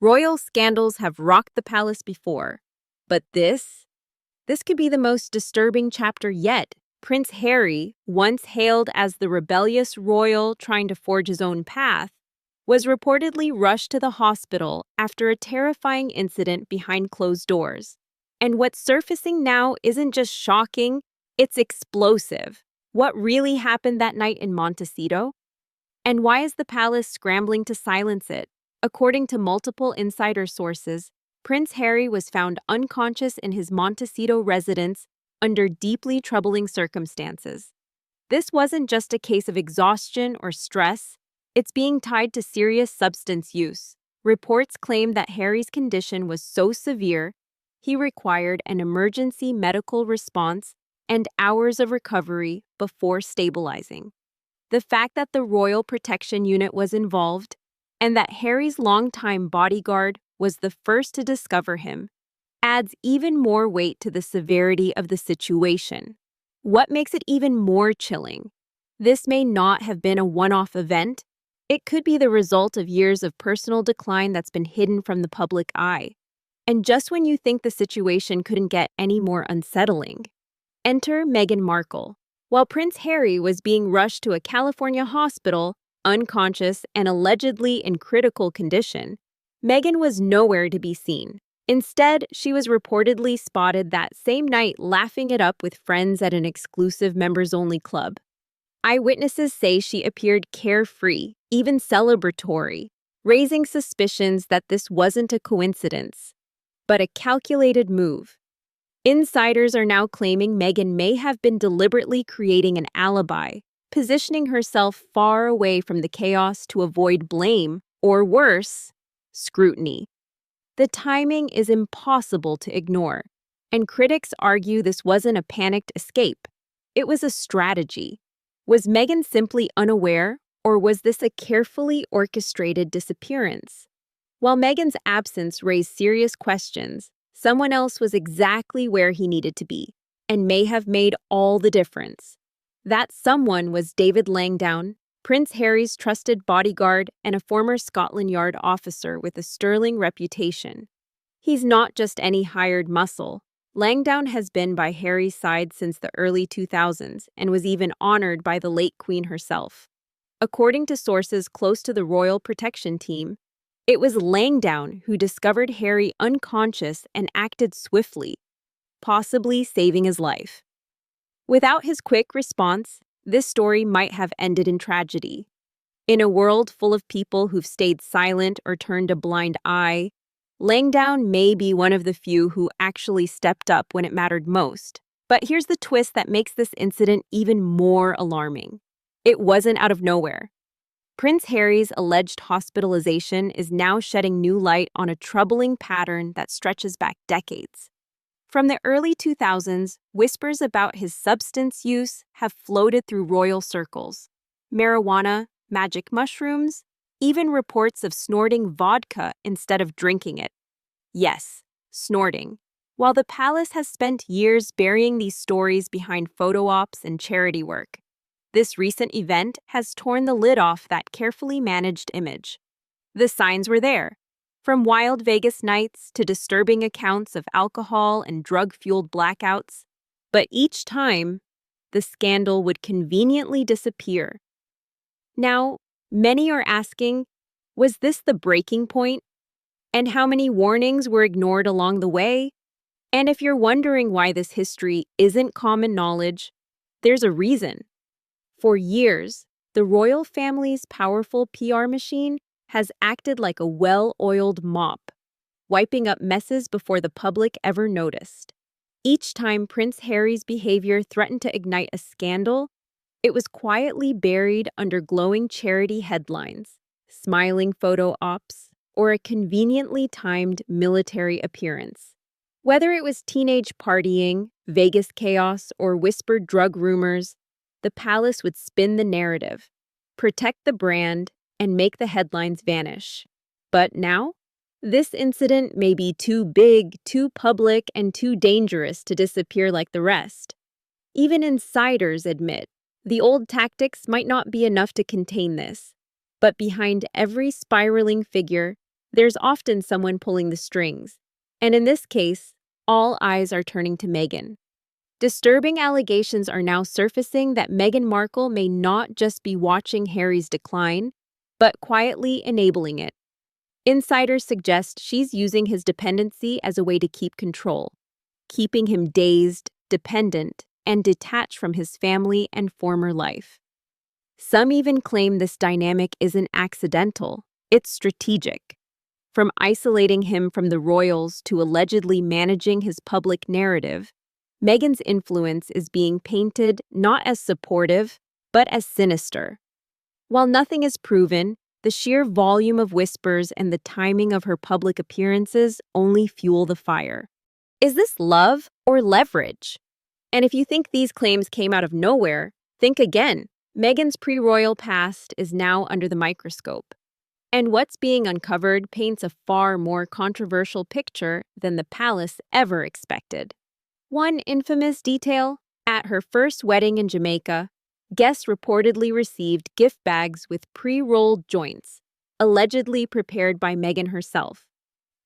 Royal scandals have rocked the palace before, but this could be the most disturbing chapter yet. Prince Harry, once hailed as the rebellious royal trying to forge his own path, was reportedly rushed to the hospital after a terrifying incident behind closed doors. And what's surfacing now isn't just shocking, it's explosive. What really happened that night in Montecito? And why is the palace scrambling to silence it? According to multiple insider sources, Prince Harry was found unconscious in his Montecito residence under deeply troubling circumstances. This wasn't just a case of exhaustion or stress, it's being tied to serious substance use. Reports claim that Harry's condition was so severe, he required an emergency medical response and hours of recovery before stabilizing. The fact that the Royal Protection Unit was involved and that Harry's longtime bodyguard was the first to discover him adds even more weight to the severity of the situation. What makes it even more chilling? This may not have been a one-off event. It could be the result of years of personal decline that's been hidden from the public eye. And just when you think the situation couldn't get any more unsettling, enter Meghan Markle. While Prince Harry was being rushed to a California hospital, unconscious and allegedly in critical condition, Meghan was nowhere to be seen. Instead, she was reportedly spotted that same night laughing it up with friends at an exclusive members-only club. Eyewitnesses say she appeared carefree, even celebratory, raising suspicions that this wasn't a coincidence, but a calculated move. Insiders are now claiming Meghan may have been deliberately creating an alibi, positioning herself far away from the chaos to avoid blame, or worse, scrutiny. The timing is impossible to ignore, and critics argue this wasn't a panicked escape. It was a strategy. Was Meghan simply unaware, or was this a carefully orchestrated disappearance? While Meghan's absence raised serious questions, someone else was exactly where he needed to be, and may have made all the difference. That someone was David Langdown, Prince Harry's trusted bodyguard and a former Scotland Yard officer with a sterling reputation. He's not just any hired muscle. Langdown has been by Harry's side since the early 2000s and was even honored by the late Queen herself. According to sources close to the Royal Protection Team, it was Langdown who discovered Harry unconscious and acted swiftly, possibly saving his life. Without his quick response, this story might have ended in tragedy. In a world full of people who've stayed silent or turned a blind eye, Langdown may be one of the few who actually stepped up when it mattered most. But here's the twist that makes this incident even more alarming. It wasn't out of nowhere. Prince Harry's alleged hospitalization is now shedding new light on a troubling pattern that stretches back decades. From the early 2000s, whispers about his substance use have floated through royal circles. Marijuana, magic mushrooms, even reports of snorting vodka instead of drinking it. Yes, snorting. While the palace has spent years burying these stories behind photo ops and charity work, this recent event has torn the lid off that carefully managed image. The signs were there. From wild Vegas nights to disturbing accounts of alcohol and drug-fueled blackouts. But each time, the scandal would conveniently disappear. Now, many are asking, was this the breaking point? And how many warnings were ignored along the way? And if you're wondering why this history isn't common knowledge, there's a reason. For years, the royal family's powerful PR machine has acted like a well-oiled mop, wiping up messes before the public ever noticed. Each time Prince Harry's behavior threatened to ignite a scandal, it was quietly buried under glowing charity headlines, smiling photo ops, or a conveniently timed military appearance. Whether it was teenage partying, Vegas chaos, or whispered drug rumors, the palace would spin the narrative, protect the brand, and make the headlines vanish. But now, this incident may be too big, too public, and too dangerous to disappear like the rest. Even insiders admit the old tactics might not be enough to contain this. But behind every spiraling figure, there's often someone pulling the strings. And in this case, all eyes are turning to Meghan. Disturbing allegations are now surfacing that Meghan Markle may not just be watching Harry's decline, but quietly enabling it. Insiders suggest she's using his dependency as a way to keep control, keeping him dazed, dependent, and detached from his family and former life. Some even claim this dynamic isn't accidental, it's strategic. From isolating him from the royals to allegedly managing his public narrative, Meghan's influence is being painted not as supportive, but as sinister. While nothing is proven, the sheer volume of whispers and the timing of her public appearances only fuel the fire. Is this love or leverage? And if you think these claims came out of nowhere, think again. Meghan's pre-royal past is now under the microscope. And what's being uncovered paints a far more controversial picture than the palace ever expected. One infamous detail: at her first wedding in Jamaica, guests reportedly received gift bags with pre-rolled joints, allegedly prepared by Meghan herself.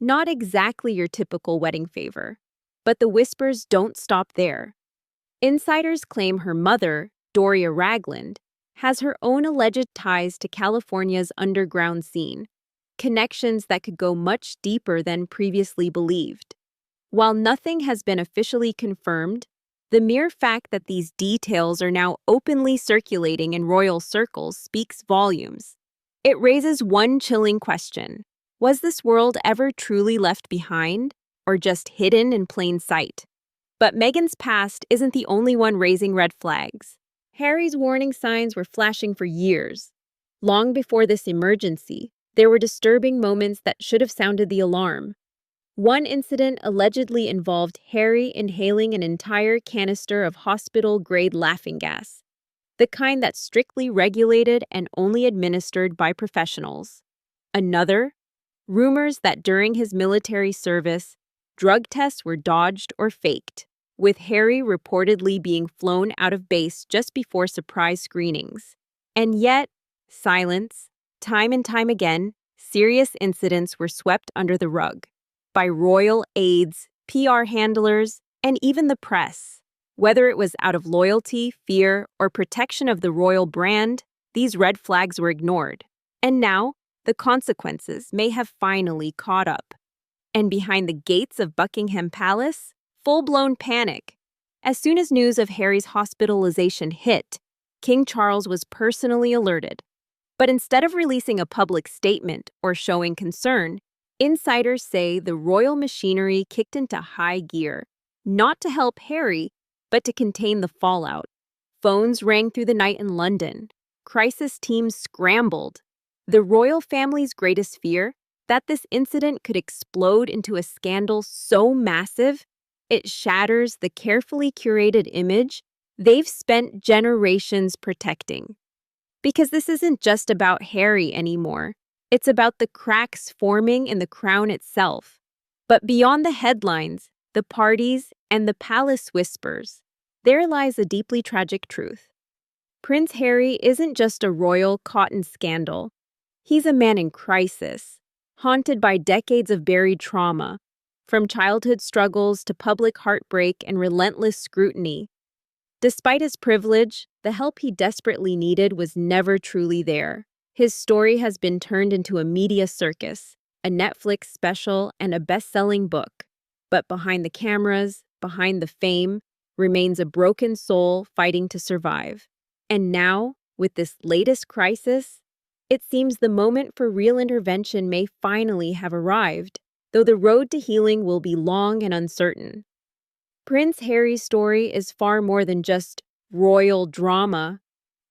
Not exactly your typical wedding favor, but the whispers don't stop there. Insiders claim her mother, Doria Ragland, has her own alleged ties to California's underground scene, connections that could go much deeper than previously believed. While nothing has been officially confirmed, the mere fact that these details are now openly circulating in royal circles speaks volumes. It raises one chilling question: was this world ever truly left behind, or just hidden in plain sight? But Meghan's past isn't the only one raising red flags. Harry's warning signs were flashing for years. Long before this emergency, there were disturbing moments that should have sounded the alarm. One incident allegedly involved Harry inhaling an entire canister of hospital-grade laughing gas, the kind that's strictly regulated and only administered by professionals. Another, rumors that during his military service, drug tests were dodged or faked, with Harry reportedly being flown out of base just before surprise screenings. And yet, silence. Time and time again, serious incidents were swept under the rug by royal aides, PR handlers, and even the press. Whether it was out of loyalty, fear, or protection of the royal brand, these red flags were ignored. And now, the consequences may have finally caught up. And behind the gates of Buckingham Palace, full-blown panic. As soon as news of Harry's hospitalization hit, King Charles was personally alerted. But instead of releasing a public statement or showing concern, insiders say the royal machinery kicked into high gear, not to help Harry, but to contain the fallout. Phones rang through the night in London. Crisis teams scrambled. The royal family's greatest fear? That this incident could explode into a scandal so massive it shatters the carefully curated image they've spent generations protecting. Because this isn't just about Harry anymore. It's about the cracks forming in the crown itself. But beyond the headlines, the parties, and the palace whispers, there lies a deeply tragic truth. Prince Harry isn't just a royal caught in scandal. He's a man in crisis, haunted by decades of buried trauma, from childhood struggles to public heartbreak and relentless scrutiny. Despite his privilege, the help he desperately needed was never truly there. His story has been turned into a media circus, a Netflix special, and a best-selling book. But behind the cameras, behind the fame, remains a broken soul fighting to survive. And now, with this latest crisis, it seems the moment for real intervention may finally have arrived, though the road to healing will be long and uncertain. Prince Harry's story is far more than just royal drama.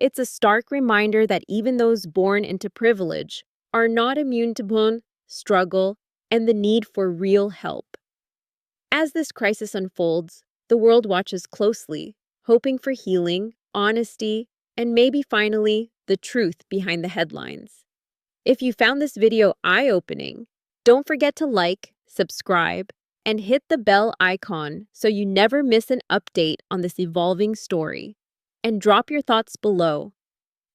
It's a stark reminder that even those born into privilege are not immune to pain, struggle, and the need for real help. As this crisis unfolds, the world watches closely, hoping for healing, honesty, and maybe finally, the truth behind the headlines. If you found this video eye-opening, don't forget to like, subscribe, and hit the bell icon so you never miss an update on this evolving story. And drop your thoughts below.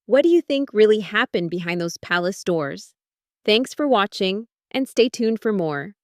What do you think really happened behind those palace doors? Thanks for watching, And stay tuned for more.